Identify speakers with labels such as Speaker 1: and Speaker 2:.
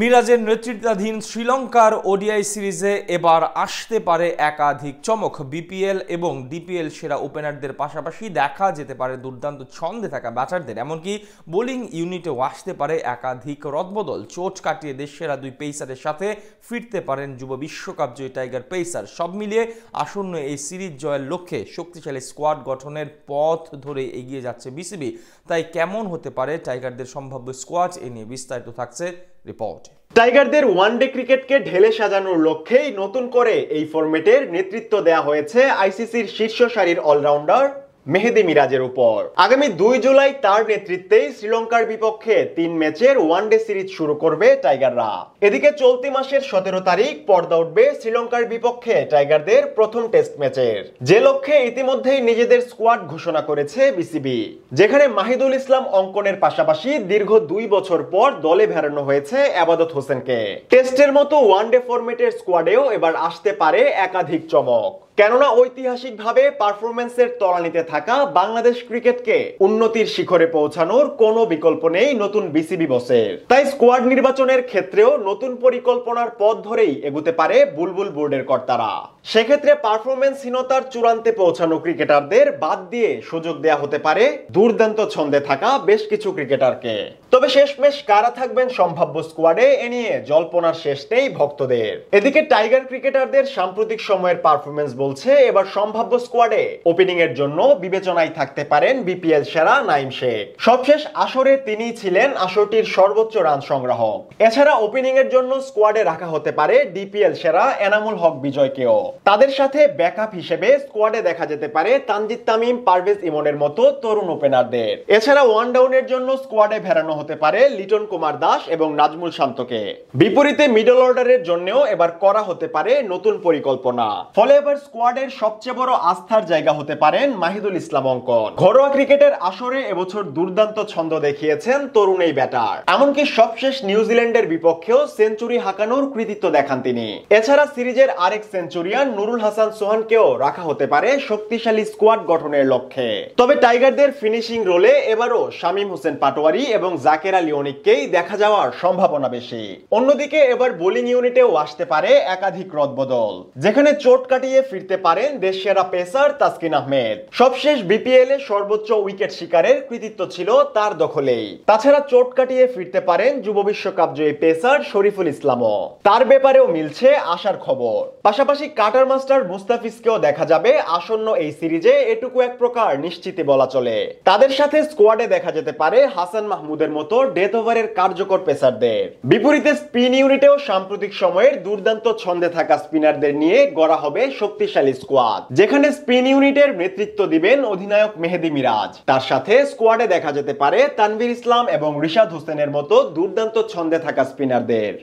Speaker 1: মিরাজের নেতৃত্বাধীন শ্রীলঙ্কার ওডিআই সিরিজে এবার আসতে পারে একাধিক চমক। বিপিএল এবং ডিপিএল সেরা ওপেনারদের পাশাপাশি দেখা যেতে পারে দুর্দান্ত ছন্দে থাকা ব্যাটারদের, এমনকি বোলিং ইউনিটেও আসতে পারে একাধিক রদবদল। চোট কাটিয়ে দেশসেরা দুই পেসারের সাথে ফিরতে পারেন যুব বিশ্বকাপ জয়ী টাইগার পেসার। সব মিলিয়ে আসন্ন এই সিরিজ জয়ের লক্ষ্যে শক্তিশালী স্কোয়াড গঠনের পথ ধরে এগিয়ে যাচ্ছে বিসিবি। তাই কেমন হতে পারে টাইগারদের সম্ভাব্য স্কোয়াড, এ নিয়ে বিস্তারিত থাকছে রিপোর্ট।
Speaker 2: টাইগারদের ওয়ানডে ক্রিকেটকে ঢেলে সাজানোর লক্ষ্যেই নতুন করে এই ফরম্যাটের নেতৃত্ব দেয়া হয়েছে আইসিসির শীর্ষ সারির অলরাউন্ডার মেহেদী মিরাজের উপর। আগামী 2 জুলাই তার নেতৃত্বেই শ্রীলঙ্কার বিপক্ষে 3 ম্যাচের ওয়ানডে সিরিজ শুরু করবে টাইগাররা। এদিকে চলতি মাসের 17 তারিখ পর্দা উঠবে শ্রীলঙ্কার বিপক্ষে টাইগারদের প্রথম টেস্ট ম্যাচের, যে লক্ষ্যে ইতিমধ্যেই নিজেদের স্কোয়াড ঘোষণা করেছে বিসিবি, যেখানে মাহিদুল ইসলাম অঙ্কনের পাশাপাশি দীর্ঘ 2 বছর পর দলে ভেড়ানো হয়েছে আবাদত হোসেনকে। টেস্টের মতো ওয়ানডে ফরম্যাটের স্কোয়াডেও এবার আসতে পারে একাধিক চমক, কেননা ঐতিহাসিকভাবে পারফরম্যান্সের তলানিতে থাকা বাংলাদেশ ক্রিকেটকে উন্নতির শিখরে পৌঁছানোর কোনো বিকল্প নেই নতুন বিসিবি বসের। তাই স্কোয়াড নির্বাচনের ক্ষেত্রেও নতুন পরিকল্পনার পথ ধরেই এগুতে পারে বুলবুল বোর্ডের কর্তারা। সেক্ষেত্রে পারফরম্যান্সহীনতার চূড়ান্তে পৌঁছানো ক্রিকেটারদের বাদ দিয়ে সুযোগ দেয়া হতে পারে দুর্দান্ত ছন্দে থাকা বেশ কিছু ক্রিকেটারকে। তবে শেষমেশ কারা থাকবেন সম্ভাব্য স্কোয়াডে, এ নিয়ে জল্পনার শেষ নেই ভক্তদের। এদিকে টাইগার ক্রিকেটারদের সাম্প্রতিক সময়ের পারফরম্যান্স বলছে এবার সম্ভাব্য স্কোয়াডে ওপেনিং এর জন্য বিবেচনায় থাকতে পারেন বিপিএল সেরা নাইম শেখ। সবশেষ আসরে তিনি ছিলেন আসরটির সর্বোচ্চ রান সংগ্রাহক। এছাড়া ওপেনিং এর জন্য স্কোয়াডে রাখা হতে পারে ডিপিএল সেরা এনামুল হক বিজয়কেও। তাদের সাথে ব্যাকআপ হিসেবে স্কোয়াডে দেখা যেতে পারে তানজিদ তামিম, পারভেজ ইমনের মতো তরুণ ওপেনারদের। এছাড়া ওয়ান ডাউনের জন্য স্কোয়াডে ভেড়ানো হতে পারে লিটন কুমার দাস এবং নাজমুল শান্তকে। বিপরীতে মিডল অর্ডারের জন্যও এবার করা হতে পারে নতুন পরিকল্পনা। ফলে এবার স্কোয়াডের সবচেয়ে বড় আস্থার জায়গা হতে পারেন মাহিদুল ইসলাম অঙ্কন। ঘরোয়া ক্রিকেটের আসরে এবছর দুর্দান্ত ছন্দ দেখিয়েছেন তরুণ এই ব্যাটার। এমনকি সবশেষ নিউজিল্যান্ডের বিপক্ষেও সেঞ্চুরি হাঁকানোর কৃতিত্ব দেখান তিনি। এছাড়া সিরিজের আরেক সেঞ্চুরিয়ান নুরুল হাসান সোহানকেও রাখা হতে পারে শক্তিশালী স্কোয়াড গঠনের লক্ষ্যে। তবে টাইগারদের ফিনিশিং রোলে এবারও শামীম হোসেন পাটোয়ারি এবং জাকের আলী অনিককেই দেখা যাওয়ার সম্ভাবনা বেশি। অন্যদিকে এবার বোলিং ইউনিটেও আসতে পারে একাধিক রদবদল, যেখানে চোট কাটিয়ে ফিরতে পারেন দেশসেরা পেসার তাসকিন আহমেদ। সবশেষ বিপিএল এ সর্বোচ্চ উইকেট শিকারের কৃতিত্ব ছিল তার দখলেই। তাছাড়া চোট কাটিয়ে ফিরতে পারেন যুব বিশ্বকাপ জয়ী পেসার শরীফুল ইসলামও। তার ব্যাপারেও মিলছে আশার খবর। পাশাপাশি কাটার মাস্টার মুস্তাফিজকেও দেখা যাবে আসন্ন এই সিরিজে, এটুকু এক প্রকার নিশ্চিতই বলা চলে। তাদের সাথে স্কোয়াডে দেখা যেতে পারে হাসান মাহমুদের মতো ডেথ ওভারের কার্যকর পেসারদের। বিপরীতে স্পিন ইউনিটেও সাম্প্রতিক সময়ের দুর্দান্ত ছন্দে থাকা স্পিনারদের নিয়ে গড়া হবে শক্তিশালী স্কোয়াড, যেখানে স্পিন ইউনিটের নেতৃত্ব দিবেন অধিনায়ক মেহেদী মিরাজ। তার সাথে স্কোয়াডে দেখা যেতে পারে তানভীর ইসলাম এবং রিশাদ হোসেনের মতো দুর্দান্ত ছন্দে থাকা স্পিনারদের।